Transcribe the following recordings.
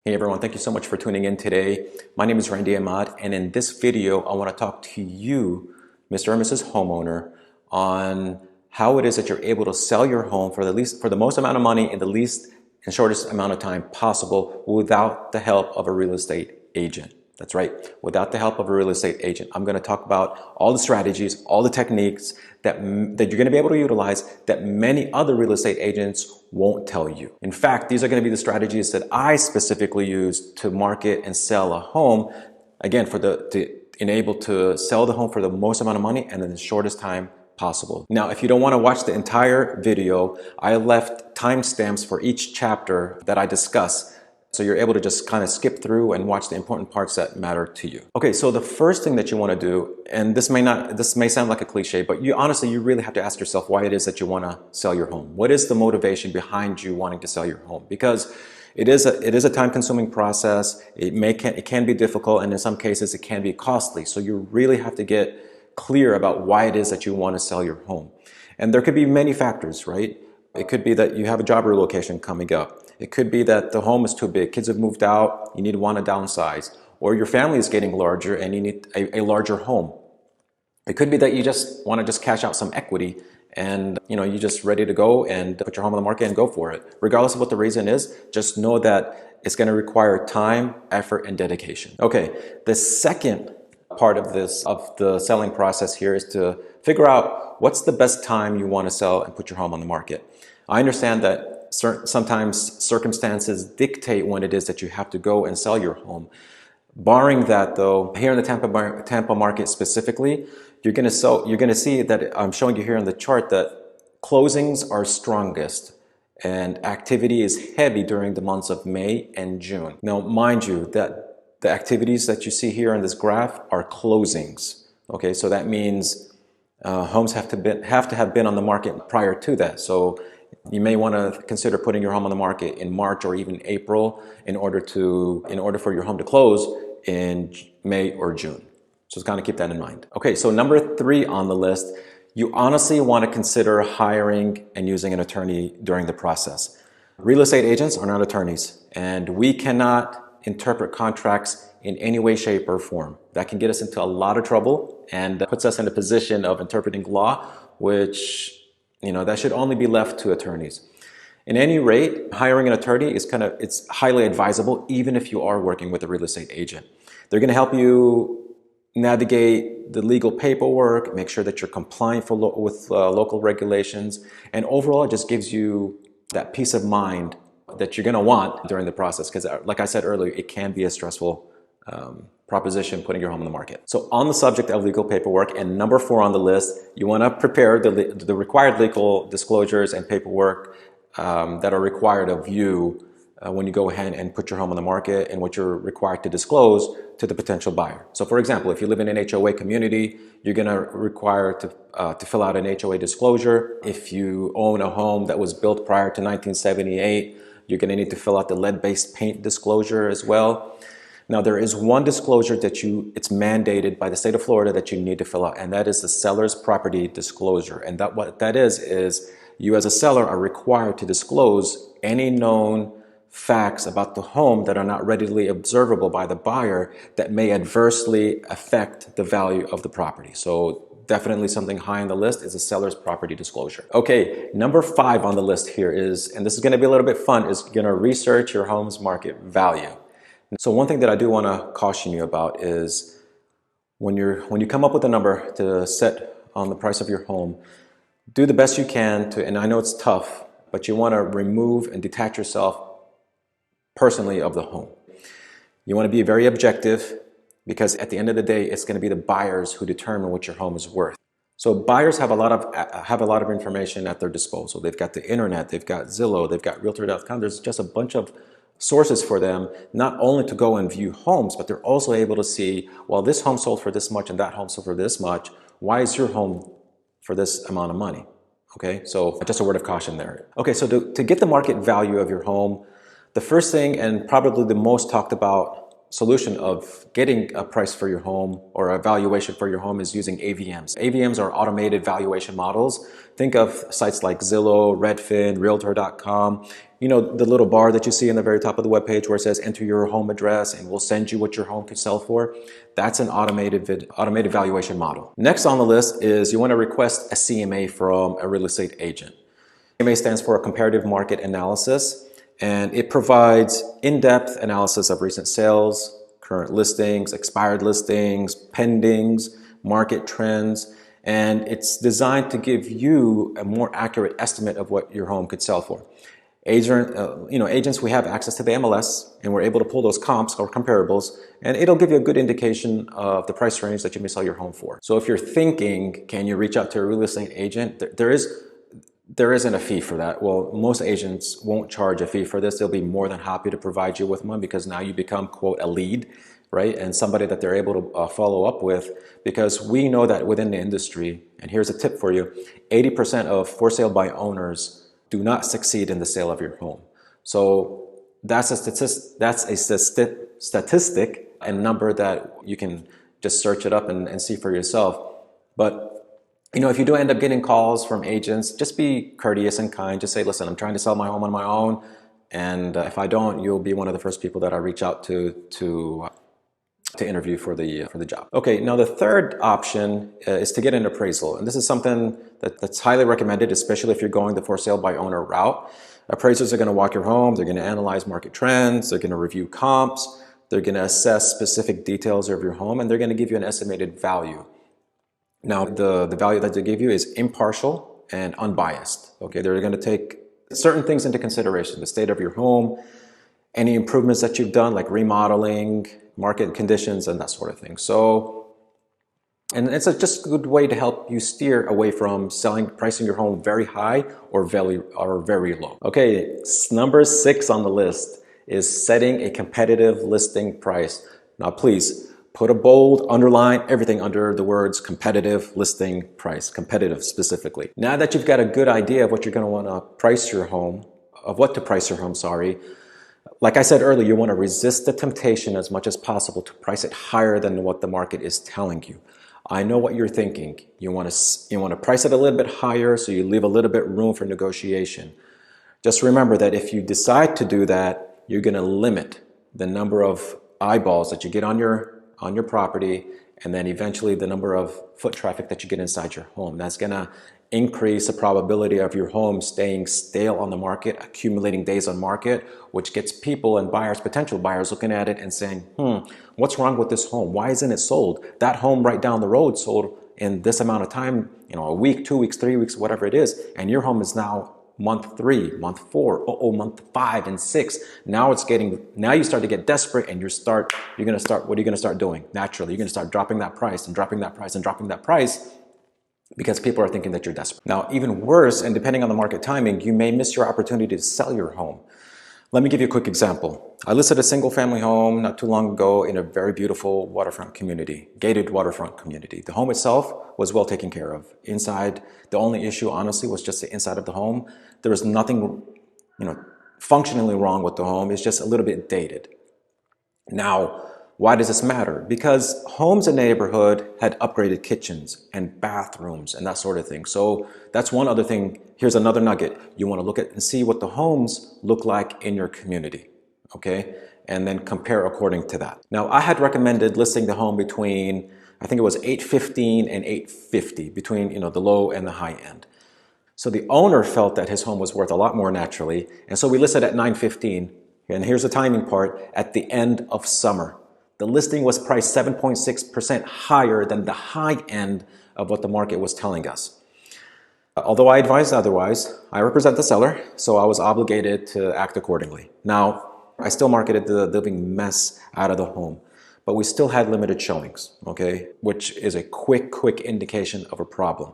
Hey everyone, thank you so much for tuning in today. My name is Randy Ahmad, and in this video, I want to talk to you, Mr. or Mrs. Homeowner, on how it is that you're able to sell your home for the most amount of money in the least and shortest amount of time possible without the help of a real estate agent. That's right, without the help of a real estate agent. I'm going to talk about all the strategies, all the techniques that you're going to be able to utilize that many other real estate agents won't tell you. In fact, these are going to be the strategies that I specifically use to market and sell a home, again, to enable to sell the home for the most amount of money and in the shortest time possible. Now, if you don't want to watch the entire video, I left timestamps for each chapter that I discuss, so you're able to just kind of skip through and watch the important parts that matter to you. Okay, so the first thing that you want to do, and this may sound like a cliche, but you really have to ask yourself why it is that you want to sell your home. What is the motivation behind you wanting to sell your home? Because it is a time-consuming process. It can be difficult, and in some cases it can be costly. So you really have to get clear about why it is that you want to sell your home. And there could be many factors, right? It could be that you have a job relocation coming up. It could be that the home is too big. Kids have moved out, you want to downsize. Or your family is getting larger and you need a larger home. It could be that you just want to cash out some equity and you're just ready to go and put your home on the market and go for it. Regardless of what the reason is, just know that it's going to require time, effort, and dedication. Okay, the second part of the selling process here is to figure out what's the best time you want to sell and put your home on the market. I understand that sometimes circumstances dictate when it is that you have to go and sell your home. Barring that though, here in the Tampa market specifically, you're going to see that I'm showing you here on the chart that closings are strongest and activity is heavy during the months of May and June. Now, mind you, that the activities that you see here on this graph are closings. Okay, so that means homes have to have been on the market prior to that. So you may want to consider putting your home on the market in March or even April in order for your home to close in May or June. So just kind of keep that in mind. Okay, so number 3 on the list, you honestly want to consider hiring and using an attorney during the process. Real estate agents are not attorneys, and we cannot interpret contracts in any way, shape, or form. That can get us into a lot of trouble and puts us in a position of interpreting law, which that should only be left to attorneys. In any rate, hiring an attorney it's highly advisable, even if you are working with a real estate agent. They're going to help you navigate the legal paperwork, make sure that you're compliant with local regulations, and overall it just gives you that peace of mind that you're going to want during the process. Because like I said earlier, it can be a stressful proposition putting your home on the market. So on the subject of legal paperwork, and number 4 on the list, you want to prepare the required legal disclosures and paperwork that are required of you when you go ahead and put your home on the market, and what you're required to disclose to the potential buyer. So for example, if you live in an HOA community, you're going to require to fill out an HOA disclosure. If you own a home that was built prior to 1978, you're going to need to fill out the lead-based paint disclosure as well. Now, there is one disclosure it's mandated by the state of Florida that you need to fill out, and that is the seller's property disclosure. And what that is you as a seller are required to disclose any known facts about the home that are not readily observable by the buyer that may adversely affect the value of the property. So definitely something high on the list is a seller's property disclosure. Okay, number 5 on the list here is, and this is going to be a little bit fun, is going to research your home's market value. So one thing that I do want to caution you about is when you come up with a number to set on the price of your home, do the best you can and I know it's tough, but you want to remove and detach yourself personally of the home. You want to be very objective, because at the end of the day, it's going to be the buyers who determine what your home is worth. So buyers have a lot of information at their disposal. They've got the internet, they've got Zillow, they've got Realtor.com. There's just a bunch of sources for them, not only to go and view homes, but they're also able to see, well, this home sold for this much and that home sold for this much. Why is your home for this amount of money? Okay, so just a word of caution there. Okay, so to get the market value of your home, the first thing, and probably the most talked about solution of getting a price for your home or a valuation for your home is using AVMs. AVMs are automated valuation models. Think of sites like Zillow, Redfin, Realtor.com. You know, the little bar that you see in the very top of the webpage where it says enter your home address and we'll send you what your home could sell for. That's an automated valuation model. Next on the list is you want to request a CMA from a real estate agent. CMA stands for a comparative market analysis, and it provides in-depth analysis of recent sales, current listings, expired listings, pendings, market trends, and it's designed to give you a more accurate estimate of what your home could sell for. Agents, we have access to the MLS, and we're able to pull those comps or comparables, and it'll give you a good indication of the price range that you may sell your home for. So if you're thinking, can you reach out to a real estate agent? There isn't a fee for that. Well, most agents won't charge a fee for this. They'll be more than happy to provide you with one because now you become, quote, a lead, right? And somebody that they're able to follow up with, because we know that within the industry, and here's a tip for you, 80% of for sale by owners do not succeed in the sale of your home. So that's a statistic and number that you can just search it up and see for yourself. But you know, if you do end up getting calls from agents, just be courteous and kind. Just say, listen, I'm trying to sell my home on my own. And if I don't, you'll be one of the first people that I reach out to interview for the job. Okay, now the third option is to get an appraisal. And this is something that's highly recommended, especially if you're going the for sale by owner route. Appraisers are going to walk your home. They're going to analyze market trends. They're going to review comps. They're going to assess specific details of your home. And they're going to give you an estimated value. Now, the value that they give you is impartial and unbiased. Okay, they're going to take certain things into consideration: the state of your home, any improvements that you've done, like remodeling, market conditions, and that sort of thing. So, and it's just a good way to help you steer away from pricing your home very high or very low. Okay, number 6 on the list is setting a competitive listing price. Now, please, put a bold, underline everything under the words competitive listing price, competitive specifically. Now that you've got a good idea of what you're going to want to price your home, like I said earlier, you want to resist the temptation as much as possible to price it higher than what the market is telling you. I know what you're thinking. You want to price it a little bit higher so you leave a little bit room for negotiation. Just remember that if you decide to do that, you're going to limit the number of eyeballs that you get on your property, and then eventually the number of foot traffic that you get inside your home. That's going to increase the probability of your home staying stale on the market, accumulating days on market, which gets people and buyers, potential buyers, looking at it and saying, what's wrong with this home? Why isn't it sold? That home right down the road sold in this amount of time, a week, 2 weeks, 3 weeks, whatever it is, and your home is now month 3, month 4, month 5 and 6. Now you start to get desperate, and what are you going to start doing? Naturally, you're going to start dropping that price and dropping that price and dropping that price because people are thinking that you're desperate. Now, even worse, and depending on the market timing, you may miss your opportunity to sell your home. Let me give you a quick example. I listed a single family home not too long ago in a very beautiful waterfront community, gated waterfront community. The home itself was well taken care of. Inside, the only issue, honestly, was just the inside of the home. There was nothing, functionally wrong with the home. It's just a little bit dated. Now, why does this matter? Because homes in the neighborhood had upgraded kitchens and bathrooms and that sort of thing. So that's one other thing. Here's another nugget. You want to look at and see what the homes look like in your community, okay? And then compare according to that. Now, I had recommended listing the home between, I think it was 815 and 850, between the low and the high end. So the owner felt that his home was worth a lot more naturally, and so we listed at 915. And here's the timing part: at the end of summer. The listing was priced 7.6% higher than the high end of what the market was telling us. Although I advised otherwise, I represent the seller, so I was obligated to act accordingly. Now, I still marketed the living mess out of the home, but we still had limited showings, okay, which is a quick indication of a problem.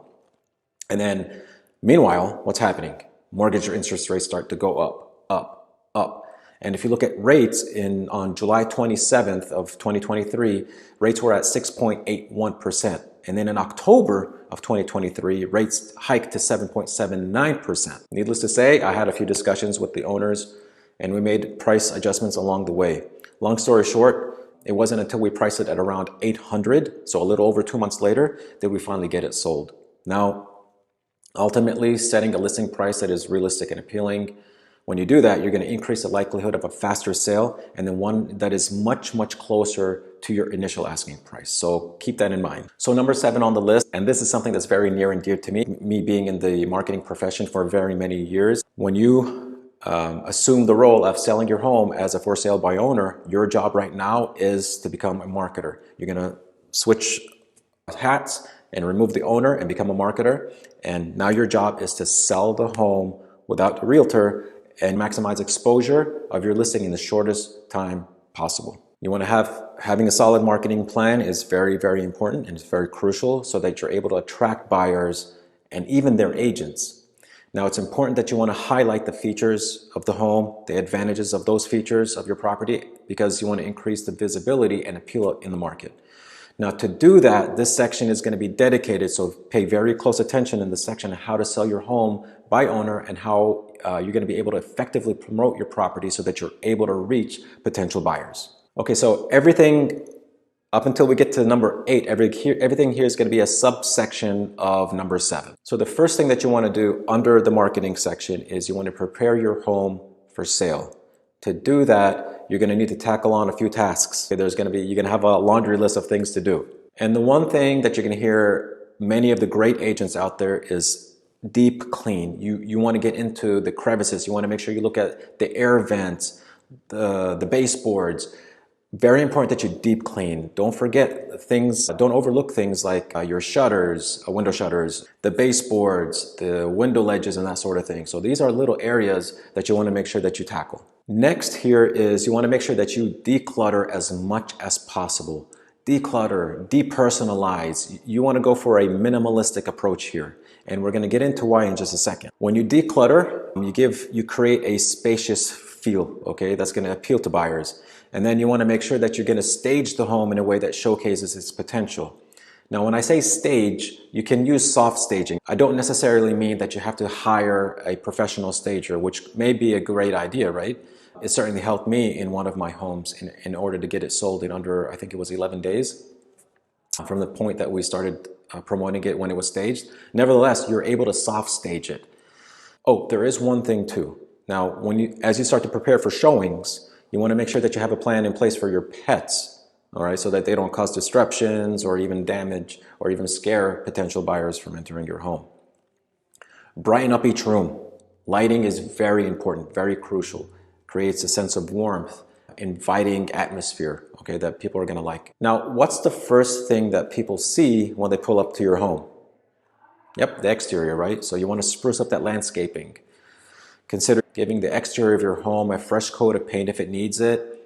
And then, meanwhile, what's happening? Mortgage or interest rates start to go up. And if you look at rates on July 27th of 2023, rates were at 6.81%. And then in October of 2023, rates hiked to 7.79%. Needless to say, I had a few discussions with the owners, and we made price adjustments along the way. Long story short, It wasn't until we priced it at around 800, so a little over 2 months later, that we finally get it sold. Now, ultimately, setting a listing price that is realistic and appealing. When you do that, you're going to increase the likelihood of a faster sale, and then one that is much, much closer to your initial asking price. So keep that in mind. So number 7 on the list, and this is something that's very near and dear to me being in the marketing profession for very many years. When you assume the role of selling your home as a for sale by owner, your job right now is to become a marketer. You're going to switch hats and remove the owner and become a marketer. And now your job is to sell the home without the realtor and maximize exposure of your listing in the shortest time possible. You want to having a solid marketing plan is very, very important, and it's very crucial so that you're able to attract buyers and even their agents. Now, it's important that you want to highlight the features of the home, the advantages of those features of your property, because you want to increase the visibility and appeal in the market. Now, to do that, this section is going to be dedicated, so pay very close attention in this section on how to sell your home by owner and how you're going to be able to effectively promote your property so that you're able to reach potential buyers. Okay, so everything up until we get to number 8, everything here is going to be a subsection of number 7. So the first thing that you want to do under the marketing section is you want to prepare your home for sale. To do that, you're going to need to tackle on a few tasks. You're going to have a laundry list of things to do. And the one thing that you're going to hear many of the great agents out there is deep clean. You want to get into the crevices. You want to make sure you look at the air vents, the baseboards. Very important that you deep clean. Don't forget things, don't overlook things like your shutters, window shutters, the baseboards, the window ledges, and that sort of thing. So these are little areas that you want to make sure that you tackle. Next here is you want to make sure that you declutter as much as possible. Declutter, depersonalize. You want to go for a minimalistic approach here. And we're going to get into why in just a second. When you declutter, you create a spacious feel, okay? That's going to appeal to buyers. And then you want to make sure that you're going to stage the home in a way that showcases its potential. Now, when I say stage, you can use soft staging. I don't necessarily mean that you have to hire a professional stager, which may be a great idea, right? It certainly helped me in one of my homes in order to get it sold in under, I think it was 11 days from the point that we started promoting it when it was staged. Nevertheless, you're able to soft stage it. Oh, there is one thing too. Now, as you start to prepare for showings, you want to make sure that you have a plan in place for your pets, all right, so that they don't cause disruptions or even damage or even scare potential buyers from entering your home. Brighten up each room. Lighting is very important, very crucial. Creates a sense of warmth, inviting atmosphere, okay, that people are going to like. Now, what's the first thing that people see when they pull up to your home? Yep, the exterior, right? So you want to spruce up that landscaping. Consider giving the exterior of your home a fresh coat of paint if it needs it.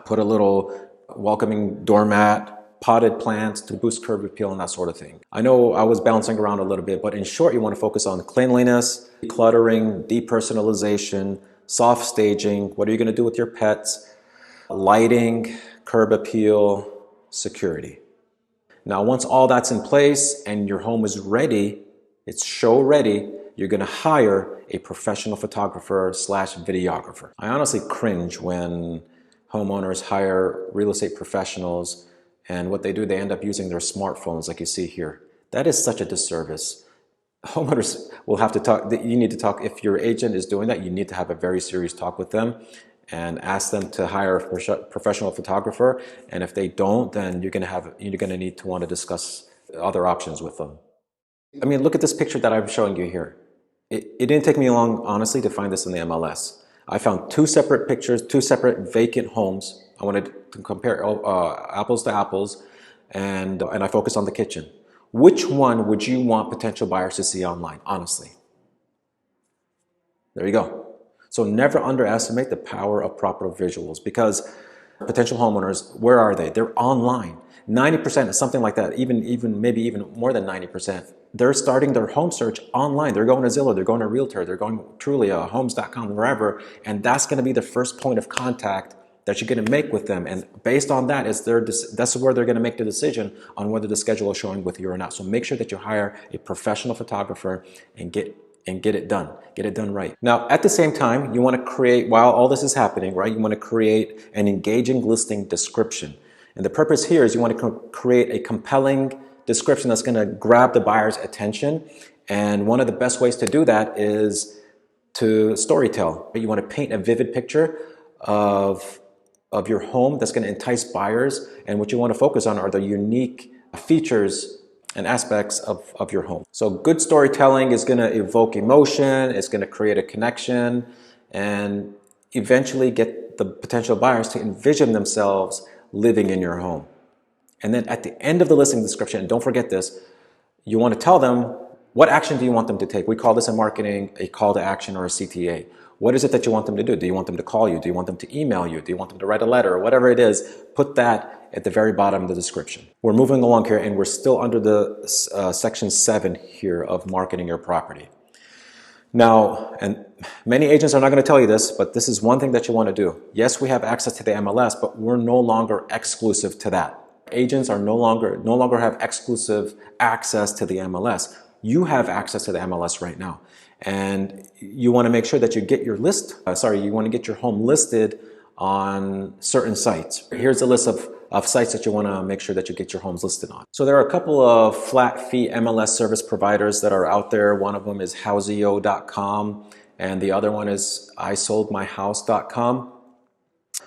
Put a little welcoming doormat, potted plants to boost curb appeal and that sort of thing. I know I was bouncing around a little bit, but in short, you want to focus on cleanliness, decluttering, depersonalization, soft staging. What are you going to do with your pets? Lighting, curb appeal, security. Now, once all that's in place and your home is ready, it's show ready, you're going to hire a professional photographer / videographer. I honestly cringe when homeowners hire real estate professionals and what they do, they end up using their smartphones like you see here. That is such a disservice. Homeowners will have to talk, you need to talk, if your agent is doing that, you need to have a very serious talk with them and ask them to hire a professional photographer. And if they don't, then you're gonna need to want to discuss other options with them. I mean, look at this picture that I'm showing you here. It didn't take me long, honestly, to find this in the MLS. I found 2 separate pictures, 2 separate vacant homes. I wanted to compare apples to apples, and I focused on the kitchen. Which one would you want potential buyers to see online, honestly? There you go. So never underestimate the power of proper visuals, because potential homeowners, where are they? They're online. 90%, something like that, maybe even more than 90%. They're starting their home search online. They're going to Zillow, they're going to Realtor, they're going Trulia, Homes.com, wherever, and that's going to be the first point of contact that you're going to make with them. And based on that, that's where they're going to make the decision on whether to schedule a showing with you or not. So make sure that you hire a professional photographer and get and get it done right. Now, at the same time, you want to create, while all this is happening, right, you want to create an engaging listing description. And the purpose here is you want to create a compelling description that's going to grab the buyer's attention. And one of the best ways to do that is to storytell. You want to paint a vivid picture of your home that's going to entice buyers. And what you want to focus on are the unique features and aspects of your home. So good storytelling is going to evoke emotion, it's going to create a connection, and eventually get the potential buyers to envision themselves living in your home. And then at the end of the listing description, and don't forget this, you want to tell them what action do you want them to take. We call this in marketing a call to action or a CTA. What is it that you want them to do? Do you want them to call you? Do you want them to email you? Do you want them to write a letter? Or whatever it is, put that at the very bottom of the description. We're moving along here, and we're still under the section 7 here of marketing your property. Now, and many agents are not going to tell you this, but this is one thing that you want to do. Yes, we have access to the MLS, but we're no longer exclusive to that. Agents are no longer have exclusive access to the MLS. You have access to the MLS right now. And you want to make sure that you get your you want to get your home listed on certain sites. Here's a list of sites that you want to make sure that you get your homes listed on. So there are a couple of flat fee MLS service providers that are out there. One of them is Houseo.com and the other one is isoldmyhouse.com.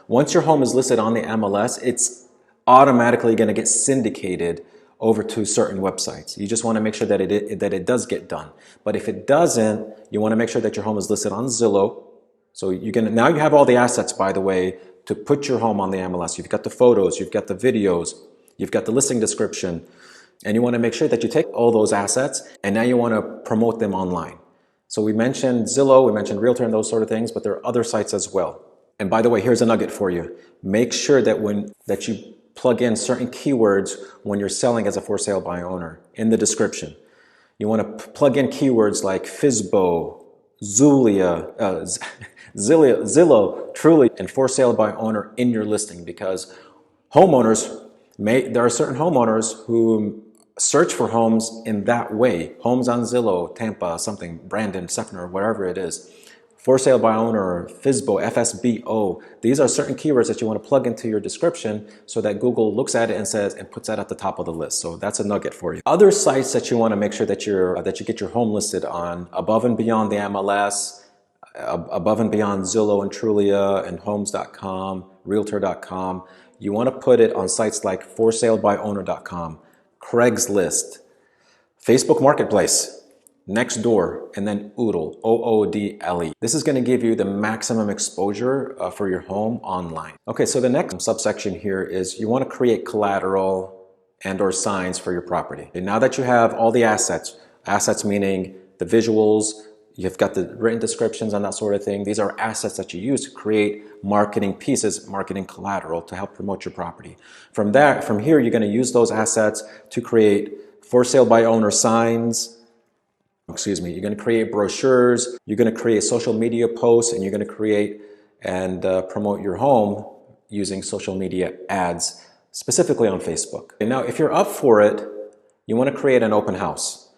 Once your home is listed on the MLS, it's automatically going to get syndicated over to certain websites. You just want to make sure that it does get done. But if it doesn't, you want to make sure that your home is listed on Zillow. So now you have all the assets, by the way, to put your home on the MLS. You've got the photos, you've got the videos, you've got the listing description, and you want to make sure that you take all those assets and now you want to promote them online. So we mentioned Zillow, we mentioned Realtor and those sort of things, but there are other sites as well. And by the way, here's a nugget for you. Make sure that you plug in certain keywords when you're selling as a for sale by owner in the description. You want to plug in keywords like FSBO, Zulia, Zillow, Truly, and for sale by owner in your listing, because there are certain homeowners who search for homes in that way. Homes on Zillow, Tampa, something, Brandon, Sefner, wherever it is. For sale by owner, FSBO, FSBO. These are certain keywords that you want to plug into your description so that Google looks at it and puts that at the top of the list. So that's a nugget for you. Other sites that you want to make sure that you get your home listed on, above and beyond the MLS, above and beyond Zillow and Trulia and Homes.com, Realtor.com. You want to put it on sites like ForSaleByOwner.com, Craigslist, Facebook Marketplace, Nextdoor, and then Oodle, OODLE. This is going to give you the maximum exposure for your home online. Okay, so the next subsection here is you want to create collateral and or signs for your property. And now that you have all the assets meaning the visuals, you've got the written descriptions and that sort of thing. These are assets that you use to create marketing pieces, marketing collateral to help promote your property. From here, you're going to use those assets to create for sale by owner signs. You're going to create brochures, you're going to create social media posts, and you're going to create and promote your home using social media ads, specifically on Facebook. And now, if you're up for it, you want to create an open house.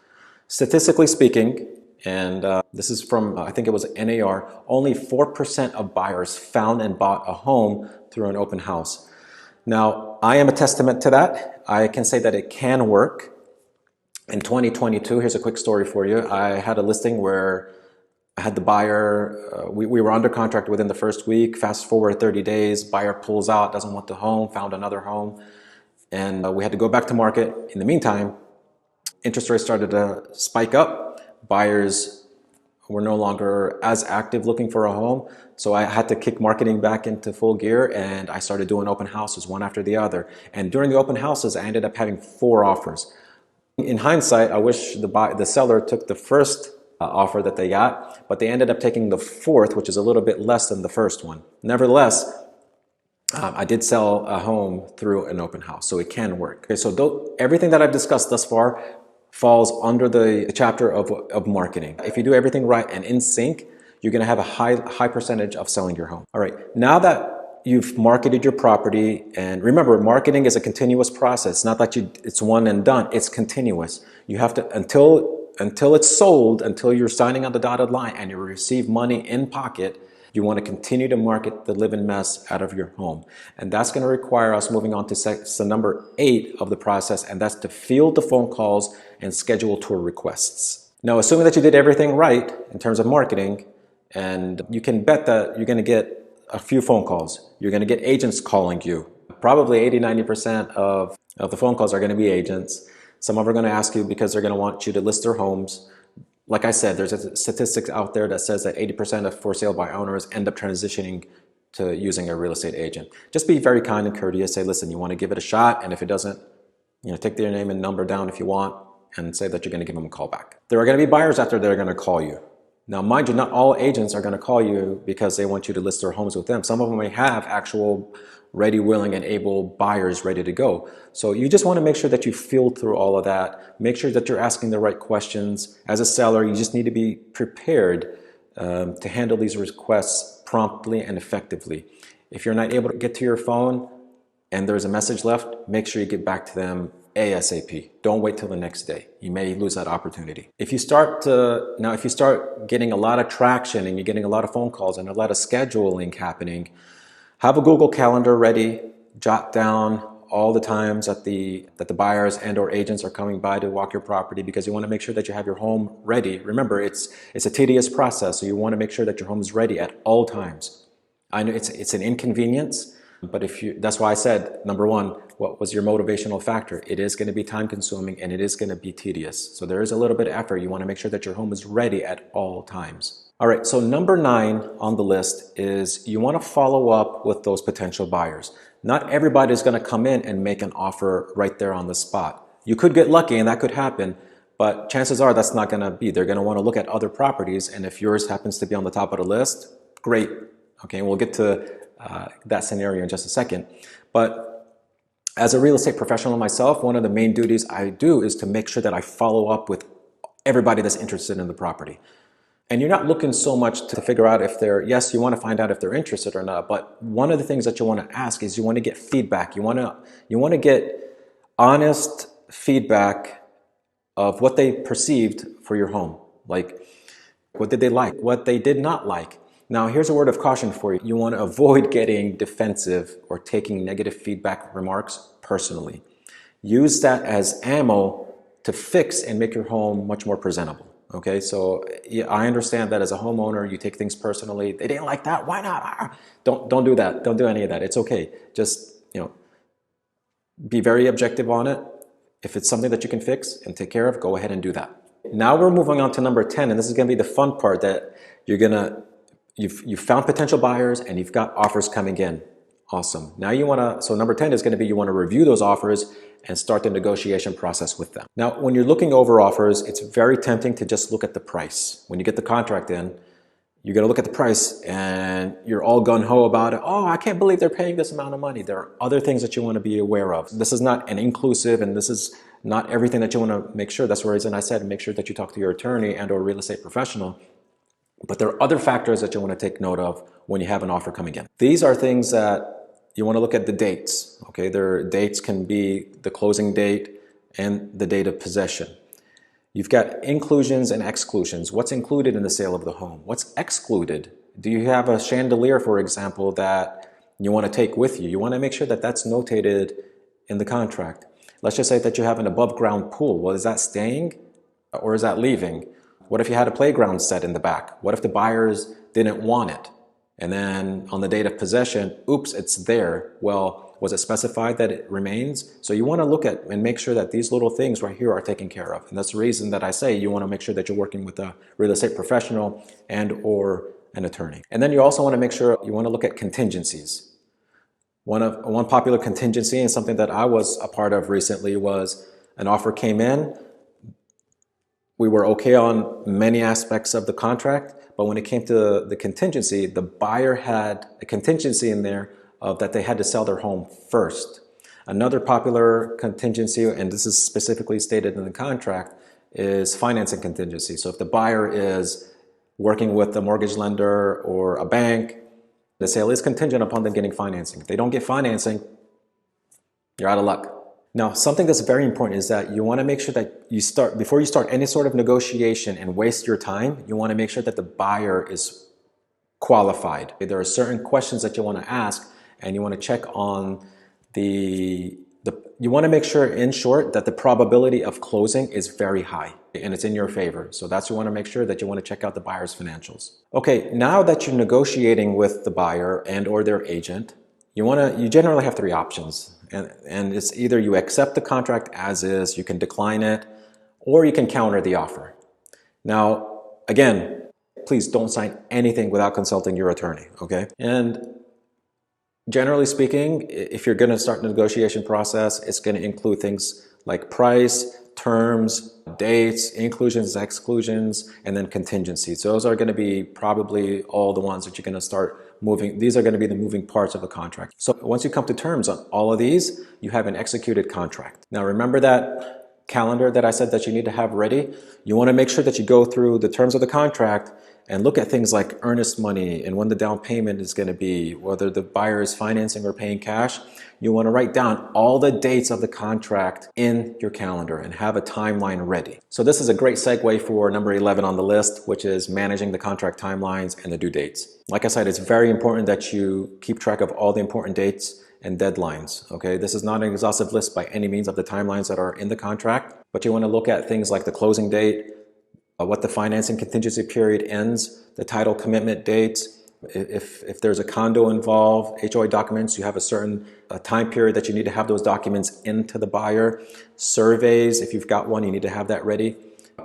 Statistically speaking, and this is from, I think it was NAR, only 4% of buyers found and bought a home through an open house. Now, I am a testament to that. I can say that it can work. In 2022, here's a quick story for you. I had a listing where I had the buyer, we were under contract within the first week. Fast forward 30 days, buyer pulls out, doesn't want the home, found another home, and we had to go back to market. In the meantime, interest rates started to spike up. Buyers were no longer as active looking for a home, so I had to kick marketing back into full gear, and I started doing open houses one after the other. And during the open houses, I ended up having 4 offers. In hindsight, I wish the seller took the first offer that they got, but they ended up taking the 4th, which is a little bit less than the first one. Nevertheless, I did sell a home through an open house, so it can work. Okay, so everything that I've discussed thus far falls under the chapter of marketing. If you do everything right and in sync, you're going to have a high percentage of selling your home. All right, now that you've marketed your property, and remember, marketing is a continuous process. Not that it's one and done, it's continuous. You have to, until it's sold, until you're signing on the dotted line and you receive money in pocket, you want to continue to market the living mess out of your home. And that's going to require us moving on to number 8 of the process, and that's to field the phone calls and schedule tour requests. Now, assuming that you did everything right in terms of marketing, and you can bet that you're going to get a few phone calls. You're going to get agents calling you. Probably 80–90% of the phone calls are going to be agents. Some of them are going to ask you because they're going to want you to list their homes. Like I said, there's a statistics out there that says that 80% of for sale by owners end up transitioning to using a real estate agent. Just be very kind and courteous. Say, listen, you want to give it a shot, and if it doesn't, take their name and number down if you want, and say that you're going to give them a call back. There are going to be buyers out there that are going to call you. Now, mind you, not all agents are going to call you because they want you to list their homes with them. Some of them may have actual ready, willing, and able buyers ready to go. So you just want to make sure that you field through all of that. Make sure that you're asking the right questions. As a seller, you just need to be prepared to handle these requests promptly and effectively. If you're not able to get to your phone and there's a message left, make sure you get back to them ASAP. Don't wait till the next day. You may lose that opportunity. If you start getting a lot of traction and you're getting a lot of phone calls and a lot of scheduling happening, have a Google Calendar ready. Jot down all the times that the buyers and or agents are coming by to walk your property, because you want to make sure that you have your home ready. Remember, it's a tedious process, so you want to make sure that your home is ready at all times. I know it's an inconvenience, but that's why I said, number 1, what was your motivational factor? It is going to be time consuming and it is going to be tedious. So there is a little bit of effort. You want to make sure that your home is ready at all times. All right, so number 9 on the list is you want to follow up with those potential buyers. Not everybody is going to come in and make an offer right there on the spot. You could get lucky and that could happen, but chances are that's not going to be. They're going to want to look at other properties, and if yours happens to be on the top of the list, great. Okay, we'll get to that scenario in just a second. But as a real estate professional myself, one of the main duties I do is to make sure that I follow up with everybody that's interested in the property. And you're not looking so much to figure out if yes, you want to find out if they're interested or not, but one of the things that you want to ask is you want to get feedback. You want to get honest feedback of what they perceived for your home. Like, what did they like? What they did not like? Now, here's a word of caution for you. You want to avoid getting defensive or taking negative feedback remarks personally. Use that as ammo to fix and make your home much more presentable. Okay, so yeah, I understand that as a homeowner, you take things personally. They didn't like that. Why not? Don't do that. Don't do any of that. It's okay. Just, be very objective on it. If it's something that you can fix and take care of, go ahead and do that. Now we're moving on to number 10, and this is going to be the fun part, that you've found potential buyers and you've got offers coming in. Awesome. Now so number 10 is going to be, you want to review those offers and start the negotiation process with them. Now, when you're looking over offers, it's very tempting to just look at the price. When you get the contract in, you're going to look at the price and you're all gung-ho about it. Oh, I can't believe they're paying this amount of money. There are other things that you want to be aware of. This is not an inclusive, and this is not everything that you want to make sure. That's the reason I said make sure that you talk to your attorney and or real estate professional. But there are other factors that you want to take note of when you have an offer coming in. These are things that you want to look at the dates. Okay, their dates can be the closing date and the date of possession. You've got inclusions and exclusions. What's included in the sale of the home? What's excluded? Do you have a chandelier, for example, that you want to take with you? You want to make sure that that's notated in the contract. Let's just say that you have an above ground pool. Well, is that staying or is that leaving? What if you had a playground set in the back? What if the buyers didn't want it? And then on the date of possession, oops, it's there. Well, was it specified that it remains? So you want to look at and make sure that these little things right here are taken care of. And that's the reason that I say you want to make sure that you're working with a real estate professional and or an attorney. And then you also want to make sure you want to look at contingencies. One popular contingency, and something that I was a part of recently, was an offer came in. We were okay on many aspects of the contract, but when it came to the contingency, the buyer had a contingency in there of that they had to sell their home first. Another popular contingency, and this is specifically stated in the contract, is financing contingency. So if the buyer is working with a mortgage lender or a bank, the sale is contingent upon them getting financing. If they don't get financing, you're out of luck. Now, something that's very important is that you want to make sure that before you start any sort of negotiation and waste your time, you want to make sure that the buyer is qualified. There are certain questions that you want to ask, and you want to check on you want to make sure, in short, that the probability of closing is very high and it's in your favor. So that's you want to make sure that you want to check out the buyer's financials. Okay, now that you're negotiating with the buyer and or their agent, you generally have three options. And it's either you accept the contract as is, you can decline it, or you can counter the offer. Now, again, please don't sign anything without consulting your attorney, okay? And generally speaking, if you're going to start the negotiation process, it's going to include things like price, terms, dates, inclusions, exclusions, and then contingencies. So those are going to be probably all the ones that you're going to start moving. These are going to be the moving parts of the contract. So once you come to terms on all of these, you have an executed contract. Now remember that calendar that I said that you need to have ready? You want to make sure that you go through the terms of the contract and look at things like earnest money and when the down payment is going to be, whether the buyer is financing or paying cash. You want to write down all the dates of the contract in your calendar and have a timeline ready. So this is a great segue for number 11 on the list, which is managing the contract timelines and the due dates. Like I said, it's very important that you keep track of all the important dates and deadlines. Okay, this is not an exhaustive list by any means of the timelines that are in the contract, but you want to look at things like the closing date, what the financing contingency period ends, the title commitment dates. If there's a condo involved, HOA documents, you have a certain time period that you need to have those documents into the buyer. Surveys, if you've got one, you need to have that ready.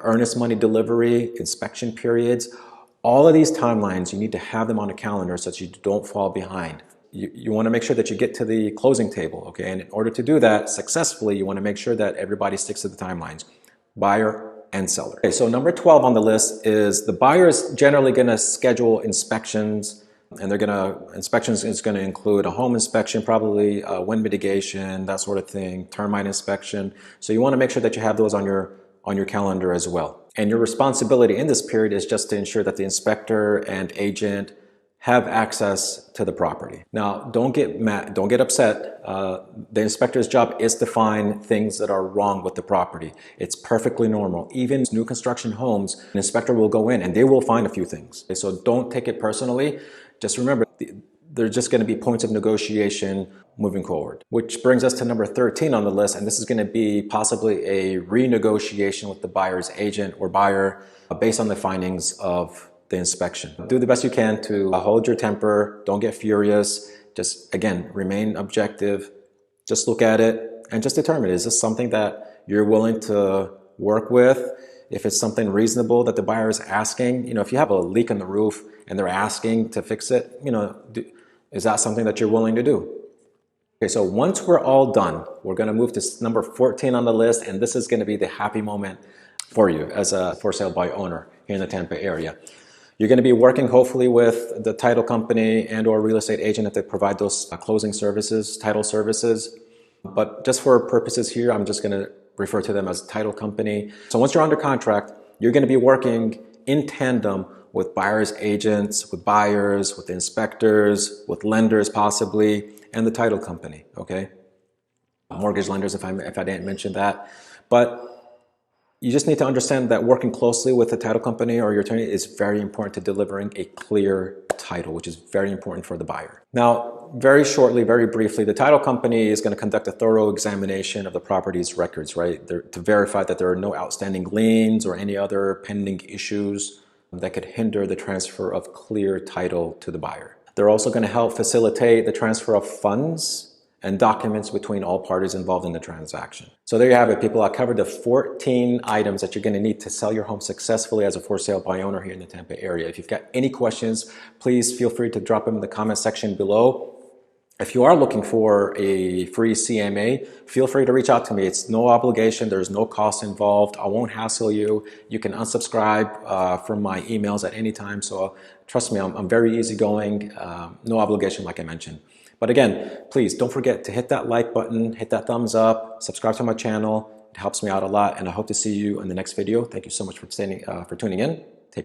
Earnest money delivery, inspection periods. All of these timelines, you need to have them on a calendar so that you don't fall behind. You want to make sure that you get to the closing table, okay? And in order to do that successfully, you want to make sure that everybody sticks to the timelines, buyer and seller. Okay, so number 12 on the list is the buyer is generally going to schedule inspections, and inspections is going to include a home inspection, probably wind mitigation, that sort of thing, termite inspection. So you want to make sure that you have those on your calendar as well. And your responsibility in this period is just to ensure that the inspector and agent have access to the property. Now, don't get mad, don't get upset. The inspector's job is to find things that are wrong with the property. It's perfectly normal. Even new construction homes, an inspector will go in and they will find a few things. So don't take it personally. Just remember, there's just going to be points of negotiation moving forward. Which brings us to number 13 on the list, and this is going to be possibly a renegotiation with the buyer's agent or buyer based on the findings of the inspection. Do the best you can to hold your temper. Don't get furious. Just, again, remain objective. Just look at it and just determine, is this something that you're willing to work with? If it's something reasonable that the buyer is asking, if you have a leak in the roof and they're asking to fix it, is that something that you're willing to do? Okay, so once we're all done, we're going to move to number 14 on the list, and this is going to be the happy moment for you as a for sale by owner here in the Tampa area. You're going to be working hopefully with the title company and or real estate agent if they provide those closing services, title services. But just for purposes here, I'm just going to refer to them as title company. So once you're under contract, you're going to be working in tandem with buyers agents, with buyers, with inspectors, with lenders possibly, and the title company, okay? Mortgage lenders if I didn't mention that. But you just need to understand that working closely with the title company or your attorney is very important to delivering a clear title, which is very important for the buyer. Now, very shortly, very briefly, the title company is going to conduct a thorough examination of the property's records, right? To verify that there are no outstanding liens or any other pending issues that could hinder the transfer of clear title to the buyer. They're also going to help facilitate the transfer of funds and documents between all parties involved in the transaction. So there you have it, people. I covered the 14 items that you're going to need to sell your home successfully as a for sale by owner here in the Tampa area. If you've got any questions, please feel free to drop them in the comment section below. If you are looking for a free CMA, feel free to reach out to me. It's no obligation. There's no cost involved. I won't hassle you. You can unsubscribe from my emails at any time. So trust me, I'm very easygoing. No obligation, like I mentioned. But again, please don't forget to hit that like button, hit that thumbs up, subscribe to my channel. It helps me out a lot, and I hope to see you in the next video. Thank you so much for tuning in.